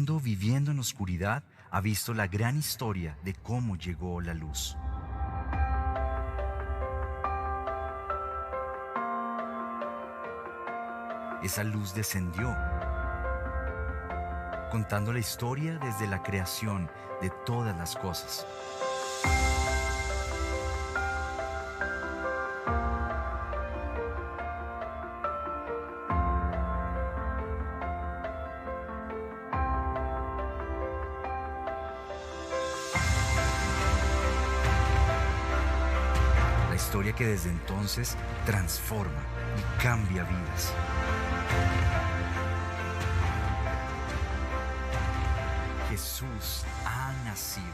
mundo viviendo en oscuridad ha visto la gran historia de cómo llegó la luz. Esa luz descendió, contando la historia desde la creación de todas las cosas. La historia que desde entonces transforma y cambia vidas. Jesús ha nacido.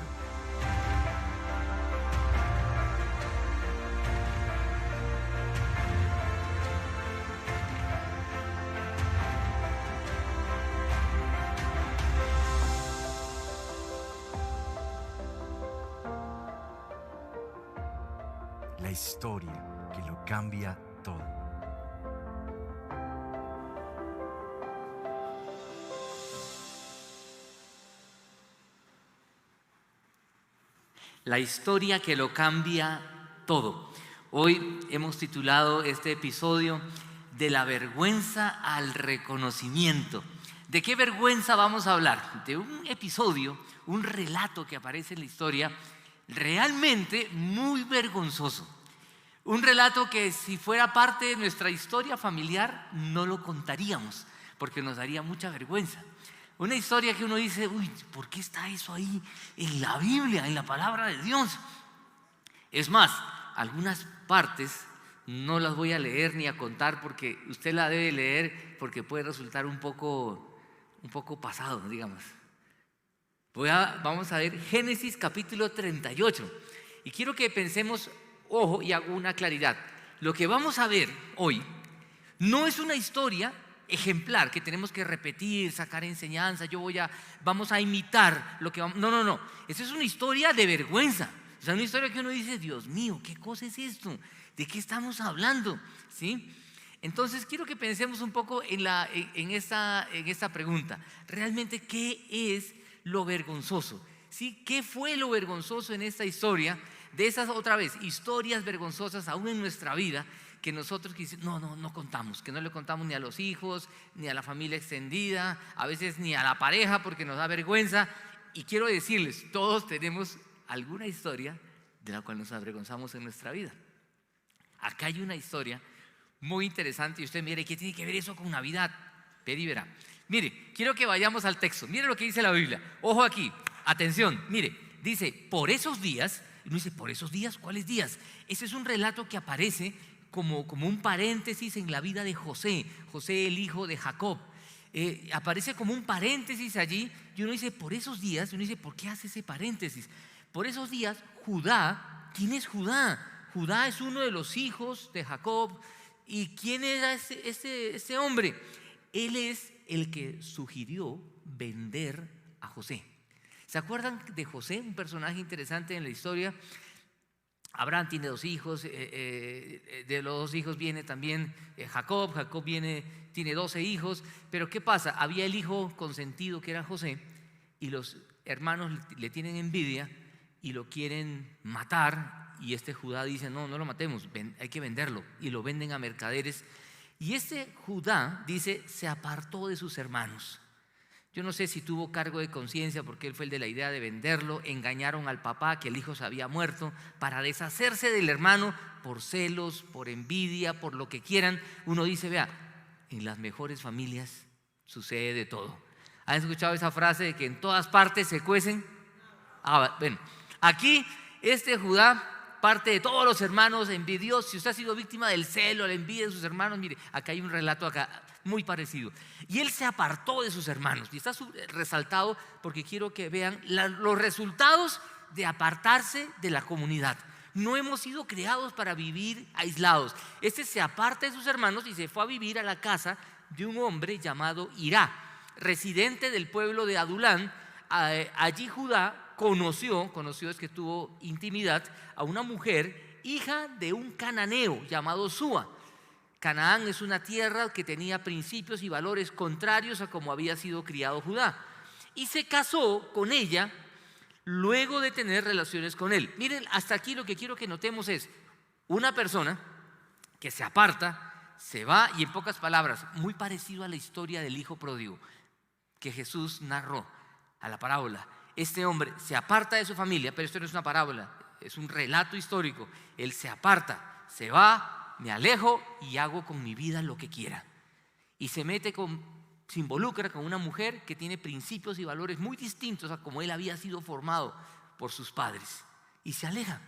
La historia que lo cambia todo. La historia que lo cambia todo. Hoy hemos titulado este episodio de la vergüenza al reconocimiento. ¿De qué vergüenza vamos a hablar? De un episodio, un relato que aparece en la historia realmente muy vergonzoso. Un relato que si fuera parte de nuestra historia familiar no lo contaríamos porque nos daría mucha vergüenza. Una historia que uno dice, uy, ¿por qué está eso ahí en la Biblia, en la palabra de Dios? Es más, algunas partes no las voy a leer ni a contar porque usted la debe leer porque puede resultar un poco pasado, digamos. Vamos a ver Génesis capítulo 38 y quiero que pensemos, ojo, y hago una claridad. Lo que vamos a ver hoy no es una historia ejemplar que tenemos que repetir, sacar enseñanza. Vamos a imitar lo que vamos. No. Esa es una historia de vergüenza. O sea, una historia que uno dice, Dios mío, ¿qué cosa es esto? ¿De qué estamos hablando? ¿Sí? Entonces quiero que pensemos un poco en esta pregunta. ¿Realmente qué es lo vergonzoso? ¿Sí? ¿Qué fue lo vergonzoso en esta historia? De esas, otra vez, historias vergonzosas aún en nuestra vida que nosotros no contamos, que no le contamos ni a los hijos, ni a la familia extendida, a veces ni a la pareja porque nos da vergüenza. Y quiero decirles, todos tenemos alguna historia de la cual nos avergonzamos en nuestra vida. Acá hay una historia muy interesante y usted mire, ¿qué tiene que ver eso con Navidad? Peri verá. Mire, quiero que vayamos al texto. Mire lo que dice la Biblia. Ojo aquí, atención, mire, dice, por esos días, y uno dice, ¿por esos días? ¿Cuáles días? Ese es un relato que aparece como un paréntesis en la vida de José, el hijo de Jacob. Aparece como un paréntesis allí y uno dice, por esos días, y uno dice, ¿por qué hace ese paréntesis? Por esos días, Judá, ¿quién es Judá? Judá es uno de los hijos de Jacob. ¿Y quién era ese hombre? Él es el que sugirió vender a José. ¿Se acuerdan de José? Un personaje interesante en la historia. Abraham tiene 2 hijos, de los 2 hijos viene también Jacob tiene 12 hijos, pero ¿qué pasa? Había el hijo consentido que era José y los hermanos le tienen envidia y lo quieren matar y Judá dice, no lo matemos, hay que venderlo y lo venden a mercaderes y Judá dice, se apartó de sus hermanos. Yo no sé si tuvo cargo de conciencia porque él fue el de la idea de venderlo. Engañaron al papá que el hijo se había muerto para deshacerse del hermano por celos, por envidia, por lo que quieran. Uno dice, vea, en las mejores familias sucede de todo. ¿Han escuchado esa frase de que en todas partes se cuecen? Bueno, aquí Judá, parte de todos los hermanos envidiosos. Si usted ha sido víctima del celo, la envidia de sus hermanos, mire, acá hay un relato muy parecido. Y él se apartó de sus hermanos. Y está resaltado porque quiero que vean los resultados de apartarse de la comunidad. No hemos sido creados para vivir aislados. Se aparta de sus hermanos y se fue a vivir a la casa de un hombre llamado Hirá, residente del pueblo de Adulán. Allí Judá conoció, es que tuvo intimidad, a una mujer, hija de un cananeo llamado Súa. Canaán es una tierra que tenía principios y valores contrarios a como había sido criado Judá. y se casó con ella luego de tener relaciones con él. Miren, hasta aquí lo que quiero que notemos es una persona que se aparta, se va, y en pocas palabras, muy parecido a la historia del hijo pródigo que Jesús narró, a la parábola. Este hombre se aparta de su familia, pero esto no es una parábola, es un relato histórico. Él se aparta, se va, me alejo y hago con mi vida lo que quiera. Y se involucra con una mujer que tiene principios y valores muy distintos a como él había sido formado por sus padres. Y se aleja.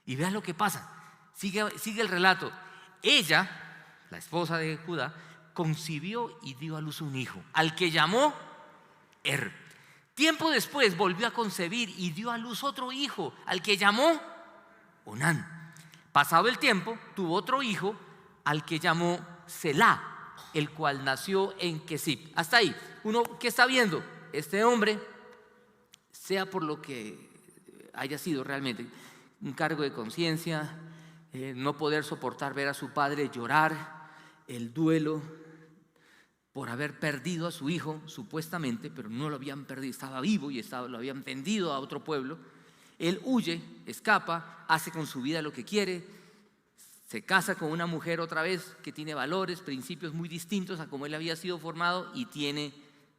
Y vean lo que pasa. Sigue el relato. Ella, la esposa de Judá, concibió y dio a luz un hijo, al que llamó Tiempo después volvió a concebir y dio a luz otro hijo, al que llamó Onán. Pasado el tiempo, tuvo otro hijo, al que llamó Selá, el cual nació en Kesib. Hasta ahí, uno que está viendo, este hombre, sea por lo que haya sido realmente, un cargo de conciencia, no poder soportar ver a su padre llorar, el duelo por haber perdido a su hijo, supuestamente, pero no lo habían perdido, estaba vivo y lo habían vendido a otro pueblo. Él huye, escapa, hace con su vida lo que quiere, se casa con una mujer otra vez que tiene valores, principios muy distintos a como él había sido formado, y tiene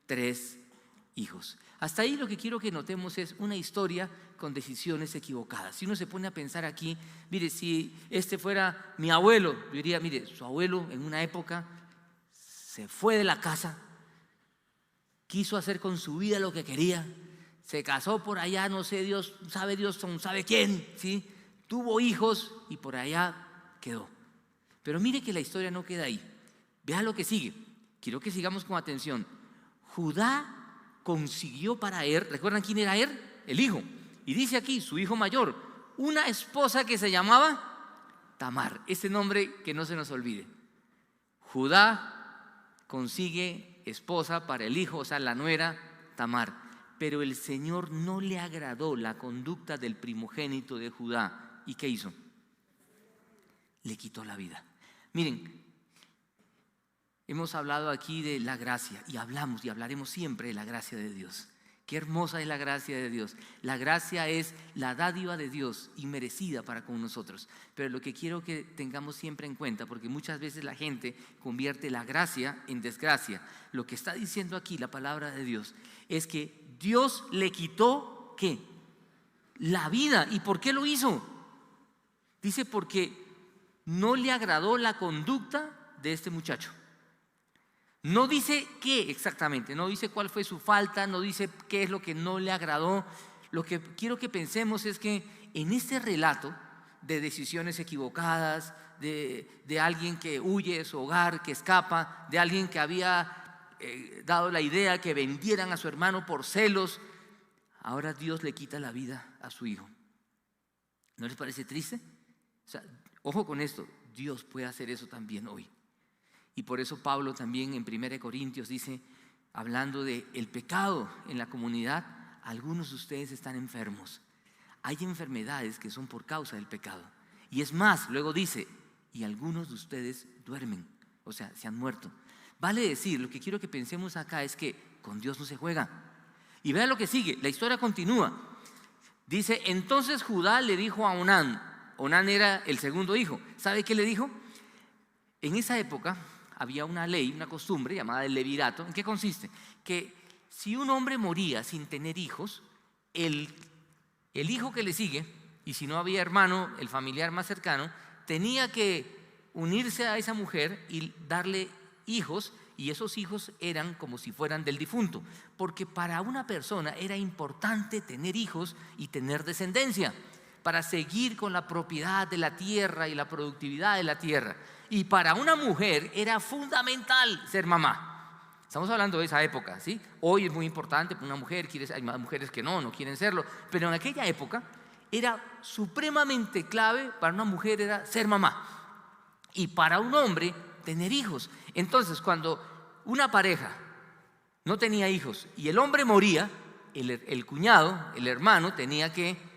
3 hijos. Hasta ahí lo que quiero que notemos es una historia con decisiones equivocadas. Si uno se pone a pensar aquí, mire, si este fuera mi abuelo, yo diría, mire, su abuelo en una época se fue de la casa, quiso hacer con su vida lo que quería, se casó por allá, no sé, Dios sabe quién, ¿sí? Tuvo hijos y por allá quedó. Pero mire que la historia no queda ahí. Vea lo que sigue. Quiero que sigamos con atención. Judá consiguió para ¿recuerdan quién era el hijo? Y dice aquí, su hijo mayor, una esposa que se llamaba Tamar. Este nombre que no se nos olvide. Judá consigue esposa para el hijo, o sea, la nuera Tamar. Pero el Señor no le agradó la conducta del primogénito de Judá. ¿Y qué hizo? Le quitó la vida. Miren, hemos hablado aquí de la gracia y hablamos y hablaremos siempre de la gracia de Dios. Qué hermosa es la gracia de Dios. La gracia es la dádiva de Dios inmerecida para con nosotros. Pero lo que quiero que tengamos siempre en cuenta, porque muchas veces la gente convierte la gracia en desgracia. Lo que está diciendo aquí la palabra de Dios es que Dios le quitó, ¿qué? La vida. ¿Y por qué lo hizo? Dice porque no le agradó la conducta de este muchacho. No dice qué exactamente, no dice cuál fue su falta, no dice qué es lo que no le agradó. Lo que quiero que pensemos es que en este relato de decisiones equivocadas, de alguien que huye de su hogar, que escapa, de alguien que había dado la idea que vendieran a su hermano por celos, ahora Dios le quita la vida a su hijo. ¿No les parece triste? O sea, ojo con esto, Dios puede hacer eso también hoy. Y por eso Pablo también en 1 Corintios dice, hablando del pecado en la comunidad, algunos de ustedes están enfermos. Hay enfermedades que son por causa del pecado. Y es más, luego dice, y algunos de ustedes duermen, o sea, se han muerto. Vale decir, lo que quiero que pensemos acá es que con Dios no se juega. Y vean lo que sigue, la historia continúa. Dice, entonces Judá le dijo a Onán, Onán era el segundo hijo. ¿Sabe qué le dijo? En esa época había una ley, una costumbre llamada el levirato. ¿En qué consiste? Que si un hombre moría sin tener hijos, el hijo que le sigue, y si no había hermano, el familiar más cercano, tenía que unirse a esa mujer y darle hijos, y esos hijos eran como si fueran del difunto, porque para una persona era importante tener hijos y tener descendencia, para seguir con la propiedad de la tierra y la productividad de la tierra. Y para una mujer era fundamental ser mamá. Estamos hablando de esa época, ¿sí? Hoy es muy importante para una mujer, hay mujeres que no quieren serlo, pero en aquella época era supremamente clave para una mujer era ser mamá. Y para un hombre, tener hijos. Entonces, cuando una pareja no tenía hijos y el hombre moría, el cuñado, el hermano, tenía que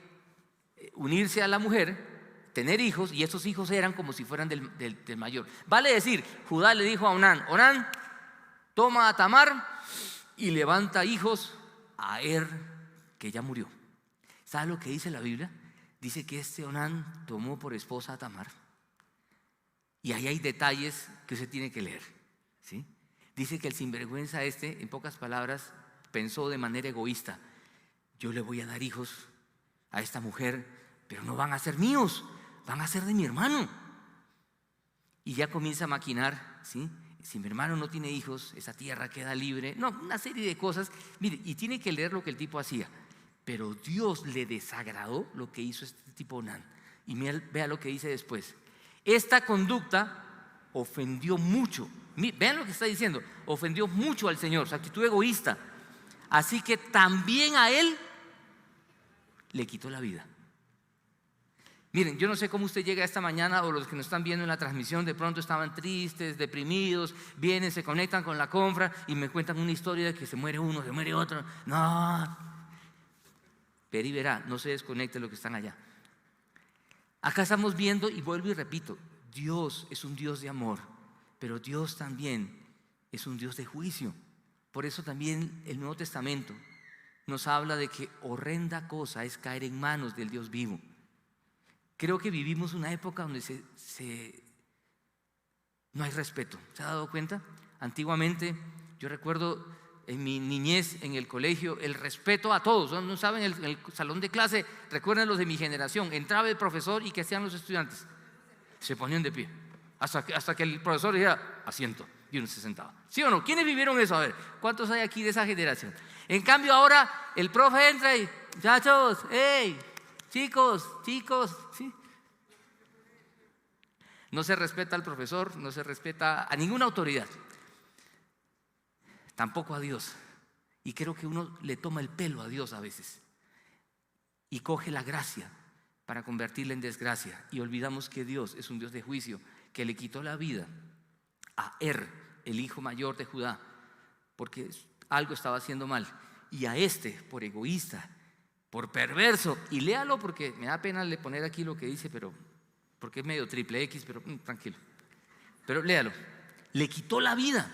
unirse a la mujer, tener hijos, y esos hijos eran como si fueran del mayor. Vale decir, Judá le dijo a Onán, Onán, toma a Tamar y levanta hijos a que ya murió. ¿Sabe lo que dice la Biblia? Dice que Onán tomó por esposa a Tamar. Y ahí hay detalles que usted tiene que leer, ¿sí? Dice que el sinvergüenza en pocas palabras, pensó de manera egoísta: yo le voy a dar hijos a esta mujer, pero no van a ser míos, van a ser de mi hermano. Y ya comienza a maquinar, ¿sí? Si mi hermano no tiene hijos, esa tierra queda libre. No, una serie de cosas. Mire, y tiene que leer lo que el tipo hacía. Pero Dios le desagradó lo que hizo este tipo Onán. Y vea lo que dice después. Esta conducta ofendió mucho. Vean lo que está diciendo. Ofendió mucho al Señor, su actitud egoísta. Así que también a él le quitó la vida. Miren, yo no sé cómo usted llega esta mañana, o los que nos están viendo en la transmisión de pronto estaban tristes, deprimidos, vienen, se conectan con la confra y me cuentan una historia de que se muere uno, se muere otro. No, pero y verá, no se desconecte lo que están allá. Acá estamos viendo, y vuelvo y repito, Dios es un Dios de amor, pero Dios también es un Dios de juicio. Por eso también el Nuevo Testamento nos habla de que horrenda cosa es caer en manos del Dios vivo. Creo que vivimos una época donde no hay respeto. ¿Se ha dado cuenta? Antiguamente, yo recuerdo en mi niñez en el colegio, el respeto a todos. ¿No saben? En el salón de clase, recuerden los de mi generación, entraba el profesor y ¿qué hacían los estudiantes? Se ponían de pie hasta que el profesor dijera asiento y uno se sentaba. ¿Sí o no? ¿Quiénes vivieron eso? A ver, ¿cuántos hay aquí de esa generación? En cambio ahora el profe entra y muchachos, hey, chicos, ¿sí? No se respeta al profesor, no se respeta a ninguna autoridad, tampoco a Dios. Y creo que uno le toma el pelo a Dios a veces y coge la gracia para convertirla en desgracia, y olvidamos que Dios es un Dios de juicio, que le quitó la vida a el hijo mayor de Judá, porque algo estaba haciendo mal, y a por egoísta, por perverso. Y léalo porque me da pena poner aquí lo que dice, pero porque es medio triple X, pero tranquilo. Pero léalo. Le quitó la vida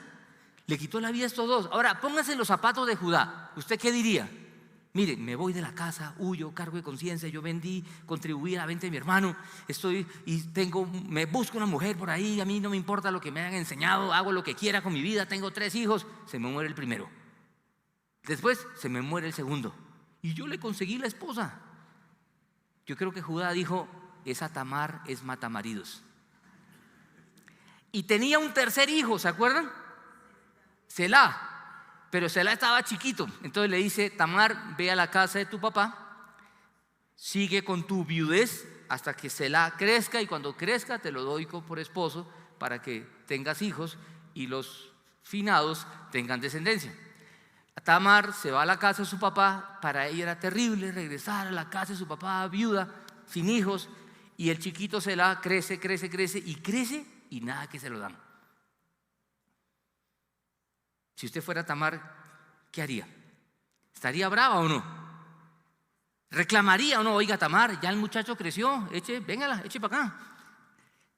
a estos dos. Ahora, póngase en los zapatos de Judá. ¿Usted qué diría? Mire, me voy de la casa, huyo, cargo de conciencia, yo vendí, contribuí a la venta de mi hermano, me busco una mujer por ahí, a mí no me importa lo que me hayan enseñado, hago lo que quiera con mi vida, tengo 3 hijos, se me muere el primero. Después se me muere el segundo. Y yo le conseguí la esposa. Yo creo que Judá dijo: esa Tamar es matamaridos. Y tenía un tercer hijo, ¿se acuerdan? Selá. Pero Selá estaba chiquito. Entonces le dice: Tamar, ve a la casa de tu papá, sigue con tu viudez hasta que Selá crezca, y cuando crezca te lo doy por esposo para que tengas hijos y los finados tengan descendencia. Tamar se va a la casa de su papá. Para ella era terrible regresar a la casa de su papá viuda, sin hijos, y el chiquito Selá crece y nada que se lo dan. Si usted fuera Tamar, ¿qué haría? ¿Estaría brava o no? ¿Reclamaría o no? Oiga, Tamar, ya el muchacho creció, eche para acá.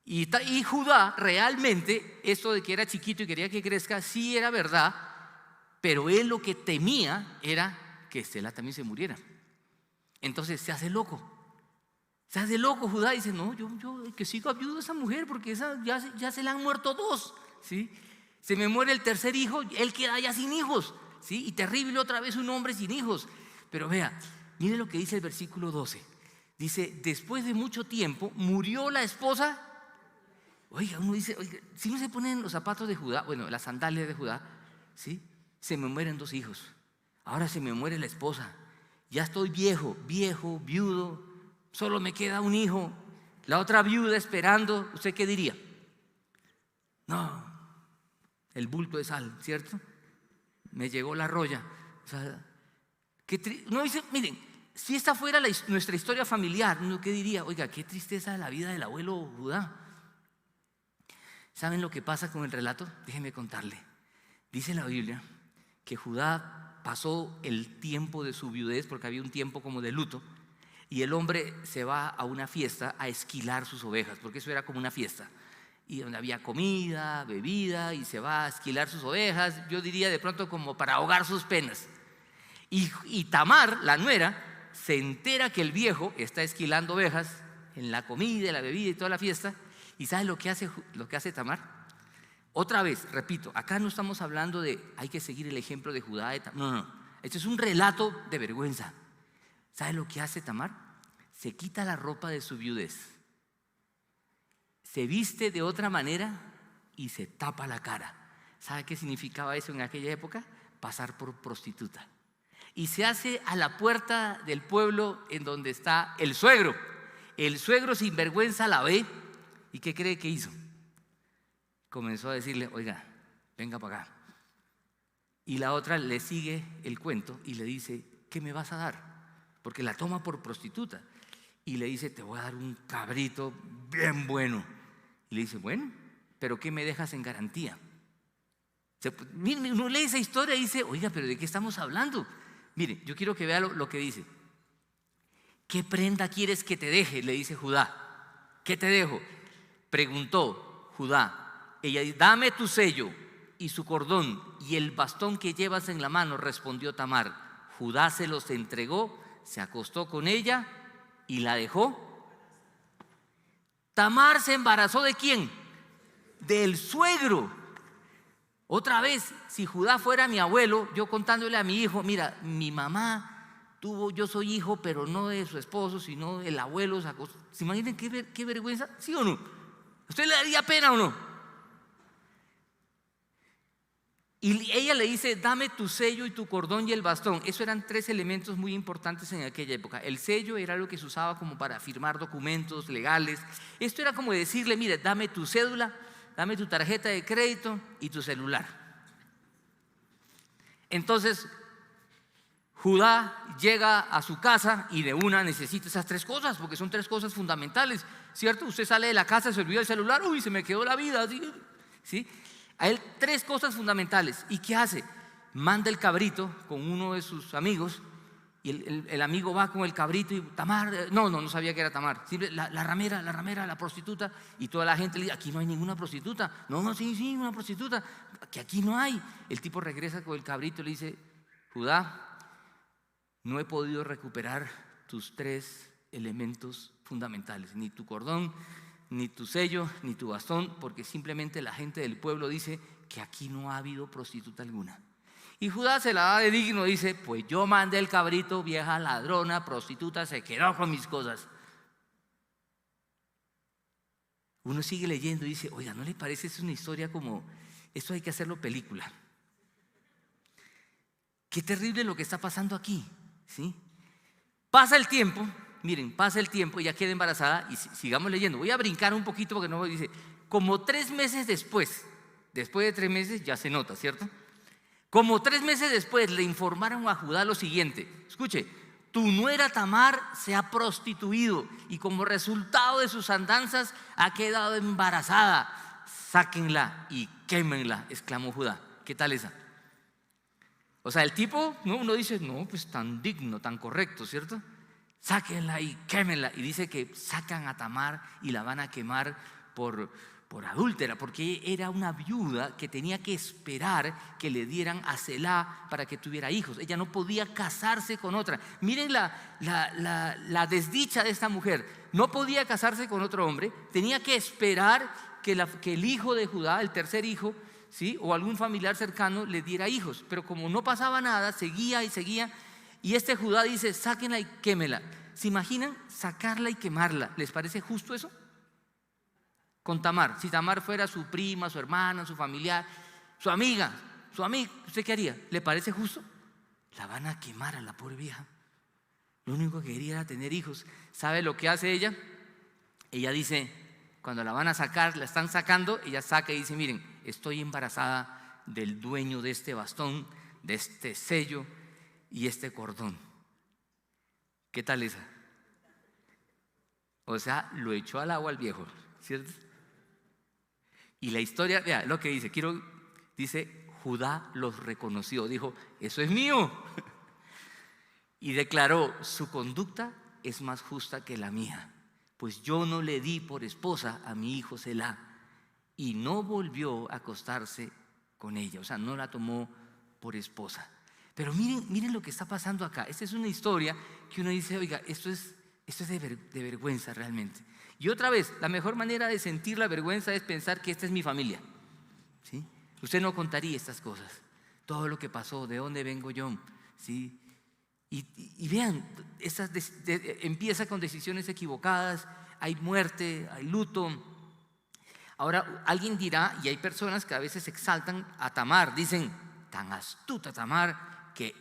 Y Judá, realmente, esto de que era chiquito y quería que crezca, sí era verdad, pero él lo que temía era que Selá también se muriera. Entonces se hace loco Judá, dice: no, yo que siga viudo a esa mujer, porque ya se le han muerto 2, ¿sí? Se me muere el tercer hijo, él queda ya sin hijos, ¿sí? Y terrible otra vez un hombre sin hijos. Pero vea, mire lo que dice el versículo 12. Dice: después de mucho tiempo murió la esposa. Oiga, uno dice, si uno se pone en los zapatos de Judá, bueno, las sandalias de Judá, ¿sí? Se me mueren 2 hijos, ahora se me muere la esposa, ya estoy viejo, viudo, solo me queda un hijo, la otra viuda esperando. ¿Usted qué diría? No, el bulto de sal, ¿cierto? Me llegó la roya. O sea, no dice, miren, si esta fuera nuestra historia familiar, ¿no? ¿Qué diría? Oiga, qué tristeza la vida del abuelo Judá. ¿Saben lo que pasa con el relato? Déjenme contarle. Dice la Biblia que Judá pasó el tiempo de su viudez, porque había un tiempo como de luto, y el hombre se va a una fiesta a esquilar sus ovejas, porque eso era como una fiesta, y donde había comida, bebida, y se va a esquilar sus ovejas, yo diría de pronto como para ahogar sus penas. Y Tamar, la nuera, se entera que el viejo está esquilando ovejas en la comida, la bebida y toda la fiesta. ¿Y sabe lo que hace Tamar? Otra vez, repito, acá no estamos hablando de hay que seguir el ejemplo de Judá. No. Esto es un relato de vergüenza. ¿Sabe lo que hace Tamar? Se quita la ropa de su viudez, se viste de otra manera y se tapa la cara. ¿Sabe qué significaba eso en aquella época? Pasar por prostituta. Y se hace a la puerta del pueblo en donde está el suegro. El suegro sin vergüenza la ve. ¿Y qué cree que hizo? Comenzó a decirle, oiga, venga para acá. Y la otra le sigue el cuento y le dice, ¿qué me vas a dar? Porque la toma por prostituta. Y le dice, te voy a dar un cabrito bien bueno. Y le dice, bueno, pero ¿qué me dejas en garantía? Uno lee esa historia y dice, oiga, pero ¿de qué estamos hablando? Mire, yo quiero que vea lo que dice. ¿Qué prenda quieres que te deje? Le dice Judá. ¿Qué te dejo? Preguntó Judá. Ella dice, dame tu sello y su cordón y el bastón que llevas en la mano, respondió Tamar. Judá se los entregó, se acostó con ella y la dejó. Tamar se embarazó ¿de quién? Del suegro. Otra vez, si Judá fuera mi abuelo, yo contándole a mi hijo, mira, mi mamá tuvo, yo soy hijo, pero no de su esposo, sino el abuelo. ¿Se imaginan qué vergüenza? ¿Sí o no? ¿A usted le daría pena o no? Y ella le dice, dame tu sello y tu cordón y el bastón. Eso eran 3 elementos muy importantes en aquella época. El sello era lo que se usaba como para firmar documentos legales. Esto era como decirle, mire, dame tu cédula, dame tu tarjeta de crédito y tu celular. Entonces, Judá llega a su casa y de una necesita esas 3 cosas, porque son 3 cosas fundamentales, ¿cierto? Usted sale de la casa, se olvidó el celular, uy, se me quedó la vida, ¿sí? A él 3 cosas fundamentales. ¿Y qué hace? Manda el cabrito con uno de sus amigos y el amigo va con el cabrito y Tamar, no sabía que era Tamar, la ramera, la prostituta, y toda la gente le dice, aquí no hay ninguna prostituta. No, sí, una prostituta, que aquí no hay. El tipo regresa con el cabrito y le dice, Judá, no he podido recuperar tus 3 elementos fundamentales, ni tu cordón, ni tu sello, ni tu bastón, porque simplemente la gente del pueblo dice que aquí no ha habido prostituta alguna. Y Judá se la da de digno, dice, pues yo mandé el cabrito, vieja ladrona, prostituta, se quedó con mis cosas. Uno sigue leyendo y dice, oiga, ¿no le parece es una historia como, esto hay que hacerlo película? Qué terrible lo que está pasando aquí, ¿sí? Pasa el tiempo. Miren, pasa el tiempo, ella queda embarazada y sigamos leyendo. Voy a brincar un poquito porque no dice, como 3 meses después de 3 meses ya se nota, ¿cierto? Como 3 meses después le informaron a Judá lo siguiente, escuche, tu nuera Tamar se ha prostituido y como resultado de sus andanzas ha quedado embarazada. Sáquenla y quémenla, exclamó Judá. ¿Qué tal esa? O sea, el tipo, uno dice, no, pues tan digno, tan correcto, ¿cierto? Sáquenla y quémenla. Y dice que sacan a Tamar y la van a quemar por adúltera, porque era una viuda que tenía que esperar que le dieran a Selá para que tuviera hijos. Ella no podía casarse con otra. Miren la desdicha de esta mujer. No podía casarse con otro hombre, tenía que esperar que el hijo de Judá, el tercer hijo, ¿sí?, o algún familiar cercano le diera hijos. Pero como no pasaba nada, seguía y seguía. Y este Judá dice, sáquenla y quémela. ¿Se imaginan sacarla y quemarla? ¿Les parece justo eso? Con Tamar, si Tamar fuera su prima, su hermana, su familiar, su amiga, ¿usted qué haría? ¿Le parece justo? La van a quemar a la pobre vieja. Lo único que quería era tener hijos. ¿Sabe lo que hace ella? Ella dice, cuando la van a sacar, la están sacando, ella saca y dice, miren, estoy embarazada del dueño de este bastón, de este sello y este cordón. ¿Qué tal esa? O sea, lo echó al agua al viejo, ¿cierto? Y la historia, vea lo que dice, dice, Judá los reconoció, dijo, eso es mío. Y declaró, su conducta es más justa que la mía, pues yo no le di por esposa a mi hijo Selá, y no volvió a acostarse con ella, o sea, no la tomó por esposa. Pero miren lo que está pasando acá. Esta es una historia que uno dice, oiga, esto es de vergüenza realmente. Y otra vez, la mejor manera de sentir la vergüenza es pensar que esta es mi familia, ¿sí? Usted no contaría estas cosas, todo lo que pasó, de dónde vengo yo, ¿sí? Y vean, empieza con decisiones equivocadas, hay muerte, hay luto. Ahora alguien dirá, y hay personas que a veces exaltan a Tamar, dicen, tan astuta Tamar, que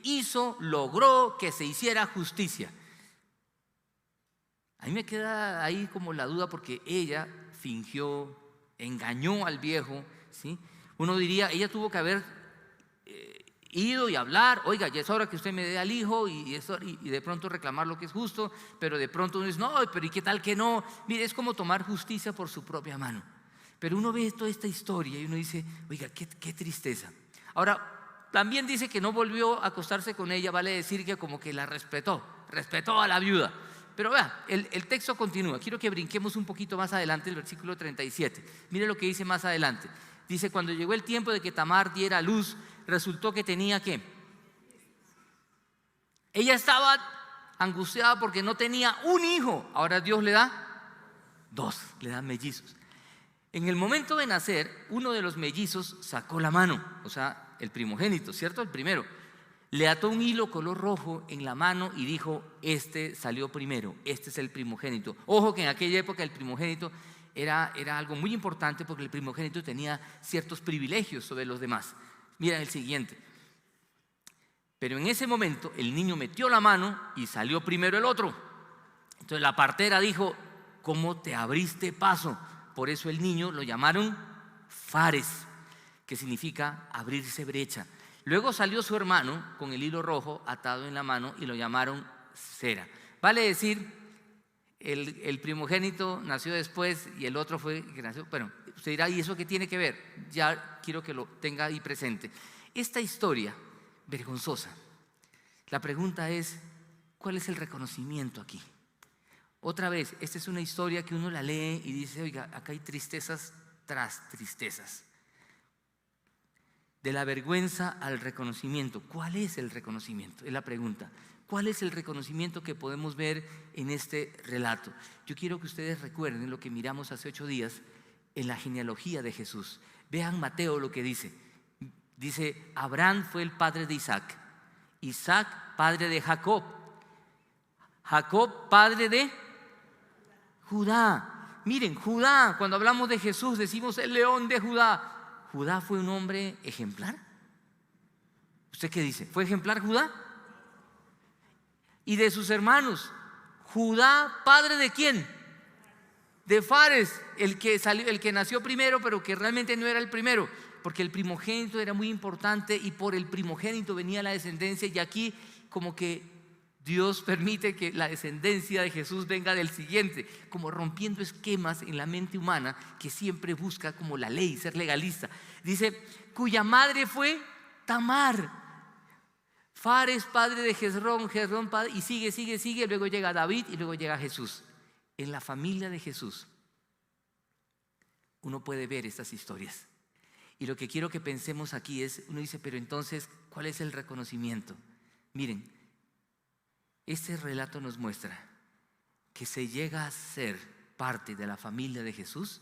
logró que se hiciera justicia. A mí me queda ahí como la duda porque ella fingió, engañó al viejo, ¿sí? Uno diría, ella tuvo que haber ido y hablar, oiga, ya es hora que usted me dé al hijo y de pronto reclamar lo que es justo, pero de pronto uno dice, no, pero ¿y qué tal que no? Mire, es como tomar justicia por su propia mano. Pero uno ve toda esta historia y uno dice, oiga, qué tristeza. Ahora, también dice que no volvió a acostarse con ella, vale decir que como que la respetó a la viuda. Pero vea, el texto continúa. Quiero que brinquemos un poquito más adelante, el versículo 37. Mire lo que dice más adelante. Dice, cuando llegó el tiempo de que Tamar diera a luz, resultó que tenía ¿qué? Ella estaba angustiada porque no tenía un hijo. Ahora Dios le da 2, le da mellizos. En el momento de nacer, uno de los mellizos sacó la mano, o sea, el primogénito, ¿cierto? El primero. Le ató un hilo color rojo en la mano y dijo, este salió primero, este es el primogénito. Ojo que en aquella época el primogénito era algo muy importante porque el primogénito tenía ciertos privilegios sobre los demás. Mira el siguiente. Pero en ese momento el niño metió la mano y salió primero el otro. Entonces la partera dijo, ¿cómo te abriste paso? Por eso el niño lo llamaron Fares, que significa abrirse brecha. Luego salió su hermano con el hilo rojo atado en la mano y lo llamaron Sera. Vale decir, el primogénito nació después y el otro fue que nació. Bueno, usted dirá, ¿y eso qué tiene que ver? Ya quiero que lo tenga ahí presente. Esta historia vergonzosa, la pregunta es, ¿cuál es el reconocimiento aquí? Otra vez, esta es una historia que uno la lee y dice, oiga, acá hay tristezas tras tristezas. De la vergüenza al reconocimiento. ¿Cuál es el reconocimiento? Es la pregunta. ¿Cuál es el reconocimiento que podemos ver en este relato? Yo quiero que ustedes recuerden lo que miramos hace 8 días en la genealogía de Jesús. Vean Mateo lo que dice. Dice, Abraham fue el padre de Isaac. Isaac, padre de Jacob. Jacob, padre de Judá. Miren, Judá, cuando hablamos de Jesús decimos el león de Judá. ¿Judá fue un hombre ejemplar? ¿Usted qué dice? ¿Fue ejemplar Judá? Y de sus hermanos, Judá, ¿padre de quién? De Fares, el que nació primero, pero que realmente no era el primero, porque el primogénito era muy importante y por el primogénito venía la descendencia, y aquí como que Dios permite que la descendencia de Jesús venga del siguiente, como rompiendo esquemas en la mente humana que siempre busca como la ley, ser legalista. Dice, cuya madre fue Tamar. Fares, padre de Hezrón, Hezrón padre, y sigue, luego llega David y luego llega Jesús. En la familia de Jesús uno puede ver estas historias. Y lo que quiero que pensemos aquí es, uno dice, pero entonces, ¿cuál es el reconocimiento? Miren, este relato nos muestra que se llega a ser parte de la familia de Jesús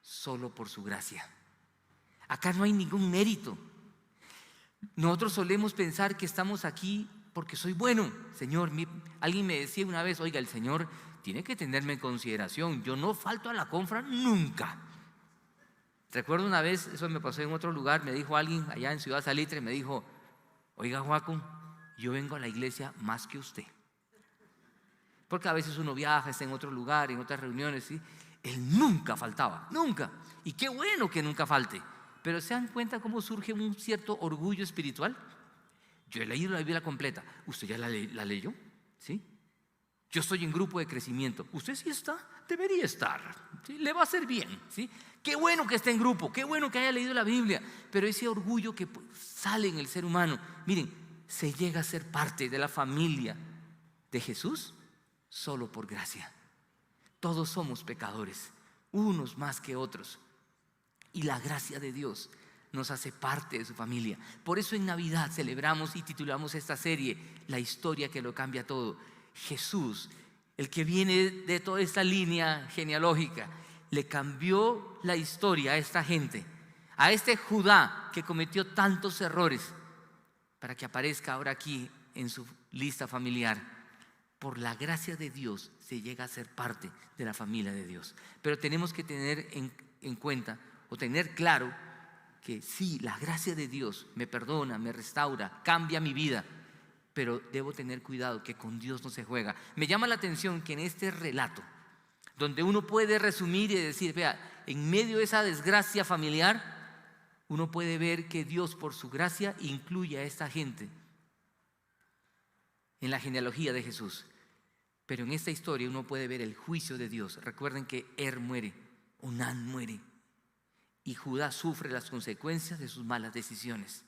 solo por su gracia. Acá no hay ningún mérito. Nosotros solemos pensar que estamos aquí porque soy bueno. Señor, alguien me decía una vez, oiga, el Señor tiene que tenerme en consideración. Yo no falto a la confra nunca. Recuerdo una vez, eso me pasó en otro lugar, me dijo alguien allá en Ciudad Salitre, me dijo, oiga, Joaco, yo vengo a la iglesia más que usted. Porque a veces uno viaja, está en otro lugar, en otras reuniones, ¿sí? Él nunca faltaba, nunca. Y qué bueno que nunca falte. Pero ¿se dan cuenta cómo surge un cierto orgullo espiritual? Yo he leído la Biblia completa. ¿Usted ya la leyó? ¿Sí? Yo estoy en grupo de crecimiento. ¿Usted sí está? Debería estar. ¿Sí? Le va a hacer bien. ¿Sí? Qué bueno que esté en grupo, qué bueno que haya leído la Biblia. Pero ese orgullo que sale en el ser humano, miren, se llega a ser parte de la familia de Jesús solo por gracia. Todos somos pecadores, unos más que otros. Y la gracia de Dios nos hace parte de su familia. Por eso en Navidad celebramos y titulamos esta serie La historia que lo cambia todo. Jesús, el que viene de toda esta línea genealógica, le cambió la historia a esta gente, a este Judá que cometió tantos errores, para que aparezca ahora aquí en su lista familiar. Por la gracia de Dios se llega a ser parte de la familia de Dios. Pero tenemos que tener en cuenta o tener claro que sí, la gracia de Dios me perdona, me restaura, cambia mi vida, pero debo tener cuidado que con Dios no se juega. Me llama la atención que en este relato, donde uno puede resumir y decir, vea, en medio de esa desgracia familiar, uno puede ver que Dios por su gracia incluye a esta gente en la genealogía de Jesús. Pero en esta historia uno puede ver el juicio de Dios. Recuerden que muere, Onán muere, y Judá sufre las consecuencias de sus malas decisiones.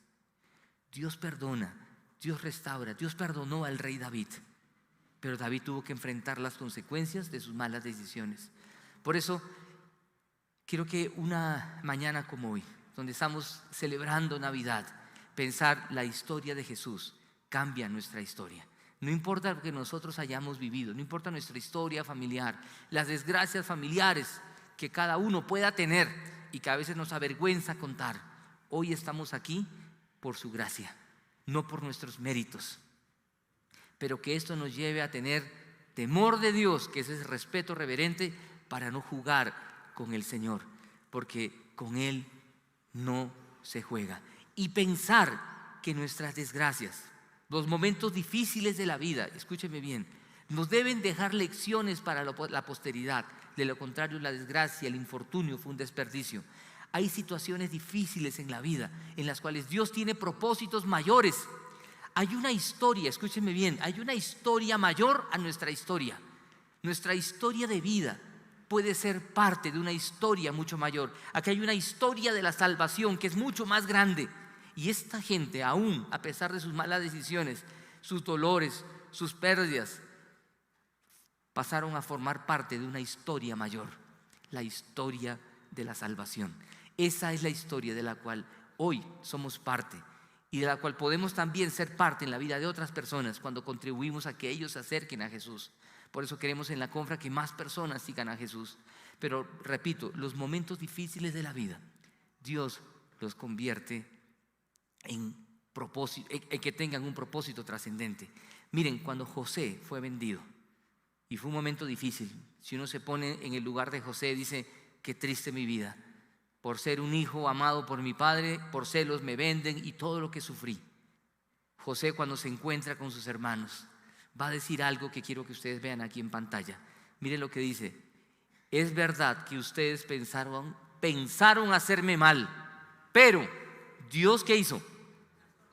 Dios perdona, Dios restaura. Dios perdonó al rey David, pero David tuvo que enfrentar las consecuencias de sus malas decisiones. Por eso quiero que una mañana como hoy, donde estamos celebrando Navidad, pensar la historia de Jesús cambia nuestra historia. No importa lo que nosotros hayamos vivido, no importa nuestra historia familiar, las desgracias familiares que cada uno pueda tener y que a veces nos avergüenza contar. Hoy estamos aquí por su gracia, no por nuestros méritos. Pero que esto nos lleve a tener temor de Dios, que es ese respeto reverente, para no jugar con el Señor, porque con Él no se juega. Y pensar que nuestras desgracias, los momentos difíciles de la vida, escúcheme bien, nos deben dejar lecciones para la posteridad. De lo contrario, la desgracia, el infortunio fue un desperdicio. Hay situaciones difíciles en la vida en las cuales Dios tiene propósitos mayores. Hay una historia, escúcheme bien, hay una historia mayor a nuestra historia. Nuestra historia de vida puede ser parte de una historia mucho mayor. Aquí hay una historia de la salvación que es mucho más grande. Y esta gente, aún a pesar de sus malas decisiones, sus dolores, sus pérdidas, pasaron a formar parte de una historia mayor, la historia de la salvación. Esa es la historia de la cual hoy somos parte y de la cual podemos también ser parte en la vida de otras personas cuando contribuimos a que ellos se acerquen a Jesús. Por eso queremos en la confra que más personas sigan a Jesús. Pero repito, los momentos difíciles de la vida, Dios los convierte en que tengan un propósito trascendente. Miren, cuando José fue vendido, y fue un momento difícil, si uno se pone en el lugar de José, dice: qué triste mi vida, por ser un hijo amado por mi padre, por celos me venden y todo lo que sufrí. José, cuando se encuentra con sus hermanos, va a decir algo que quiero que ustedes vean aquí en pantalla. Miren lo que dice: es verdad que ustedes pensaron hacerme mal, pero Dios, ¿qué hizo?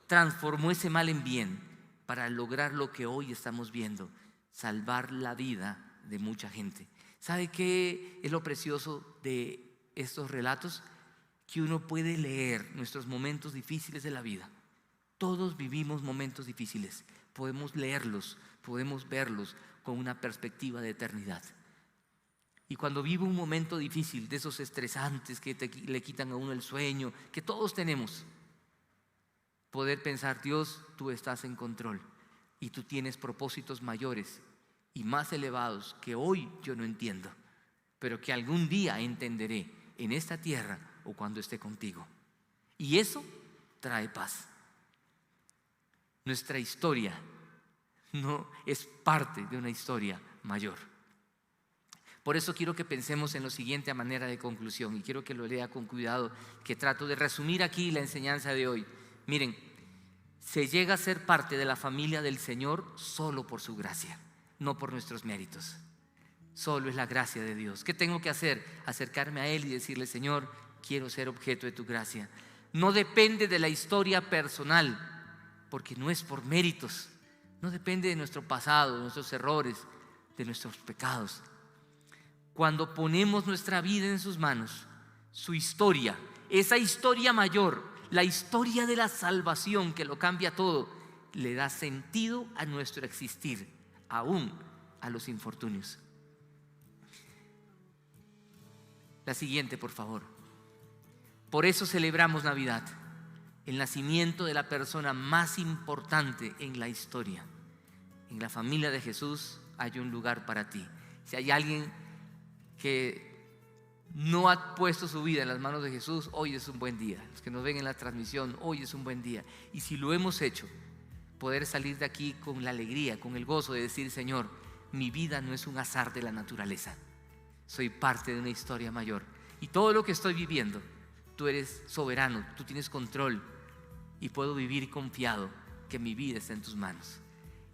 Transformó ese mal en bien para lograr lo que hoy estamos viendo: salvar la vida de mucha gente. ¿Sabe qué es lo precioso de estos relatos? Que uno puede leer nuestros momentos difíciles de la vida. Todos vivimos momentos difíciles. Podemos leerlos, podemos verlos con una perspectiva de eternidad. Y cuando vivo un momento difícil, de esos estresantes que le quitan a uno el sueño, que todos tenemos, poder pensar: Dios, tú estás en control y tú tienes propósitos mayores y más elevados que hoy yo no entiendo, pero que algún día entenderé en esta tierra o cuando esté contigo. Y eso trae paz. Nuestra historia no es parte de una historia mayor. Por eso quiero que pensemos en lo siguiente a manera de conclusión, y quiero que lo lea con cuidado, que trato de resumir aquí la enseñanza de hoy. Miren, se llega a ser parte de la familia del Señor solo por su gracia, no por nuestros méritos. Solo es la gracia de Dios. ¿Qué tengo que hacer? Acercarme a Él y decirle: Señor, quiero ser objeto de tu gracia. No depende de la historia personal, porque no es por méritos. No depende de nuestro pasado, de nuestros errores, de nuestros pecados. Cuando ponemos nuestra vida en sus manos, su historia, esa historia mayor, la historia de la salvación que lo cambia todo, le da sentido a nuestro existir, aún a los infortunios. La siguiente, por favor. Por eso celebramos Navidad, el nacimiento de la persona más importante en la historia. En la familia de Jesús hay un lugar para ti. Si hay alguien que no ha puesto su vida en las manos de Jesús, hoy es un buen día. Los que nos ven en la transmisión, hoy es un buen día. Y si lo hemos hecho, poder salir de aquí con la alegría, con el gozo de decir: Señor, mi vida no es un azar de la naturaleza, soy parte de una historia mayor. Y todo lo que estoy viviendo, tú eres soberano, tú tienes control, y puedo vivir confiado que mi vida está en tus manos.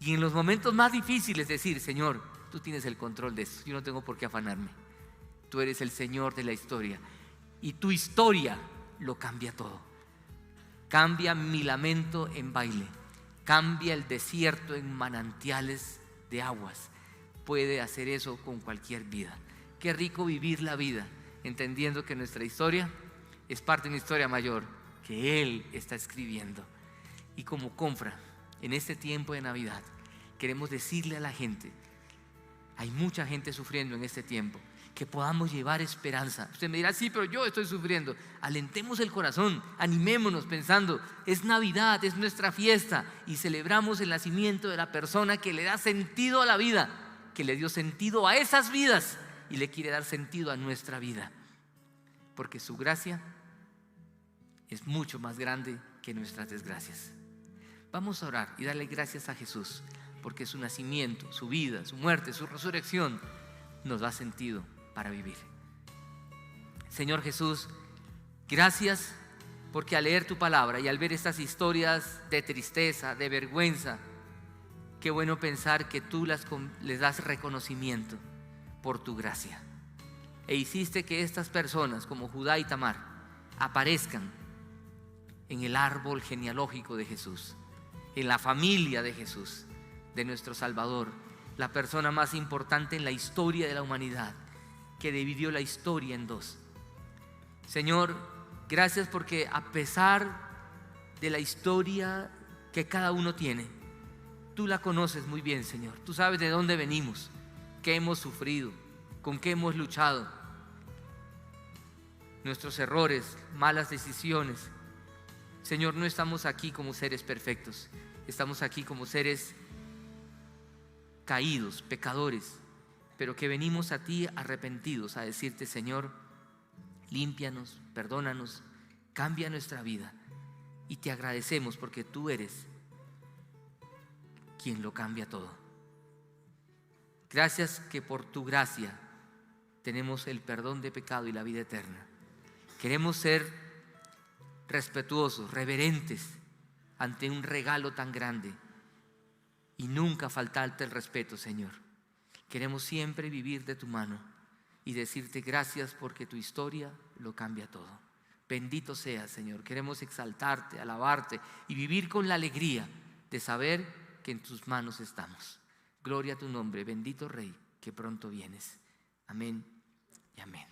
Y en los momentos más difíciles decir: Señor, tú tienes el control de esto, yo no tengo por qué afanarme. Tú eres el Señor de la historia, y tu historia lo cambia todo. Cambia mi lamento en baile, cambia el desierto en manantiales de aguas. Puede hacer eso con cualquier vida. Qué rico vivir la vida entendiendo que nuestra historia es parte de una historia mayor que Él está escribiendo. Y como Confra, en este tiempo de Navidad, queremos decirle a la gente: hay mucha gente sufriendo en este tiempo, que podamos llevar esperanza. Usted me dirá: sí, pero yo estoy sufriendo. Alentemos el corazón, animémonos pensando: es Navidad, es nuestra fiesta, y celebramos el nacimiento de la persona que le da sentido a la vida, que le dio sentido a esas vidas y le quiere dar sentido a nuestra vida, porque su gracia es mucho más grande que nuestras desgracias. Vamos a orar y darle gracias a Jesús, porque su nacimiento, su vida, su muerte, su resurrección nos da sentido para vivir. Señor Jesús, gracias porque al leer tu palabra y al ver estas historias de tristeza, de vergüenza, qué bueno pensar que tú les das reconocimiento por tu gracia. E hiciste que estas personas como Judá y Tamar aparezcan en el árbol genealógico de Jesús, en la familia de Jesús, de nuestro Salvador, la persona más importante en la historia de la humanidad, que dividió la historia en dos. Señor, gracias porque a pesar de la historia que cada uno tiene, tú la conoces muy bien, Señor. Tú sabes de dónde venimos, qué hemos sufrido, con qué hemos luchado, nuestros errores, malas decisiones. Señor, no estamos aquí como seres perfectos, estamos aquí como seres caídos, pecadores, pero que venimos a ti arrepentidos a decirte: Señor, límpianos, perdónanos, cambia nuestra vida. Y te agradecemos porque tú eres quien lo cambia todo. Gracias que por tu gracia tenemos el perdón de pecado y la vida eterna. Queremos ser respetuosos, reverentes ante un regalo tan grande y nunca faltarte el respeto, Señor. Queremos siempre vivir de tu mano y decirte gracias porque tu historia lo cambia todo. Bendito seas, Señor. Queremos exaltarte, alabarte y vivir con la alegría de saber que en tus manos estamos. Gloria a tu nombre, bendito Rey, que pronto vienes. Amén y amén.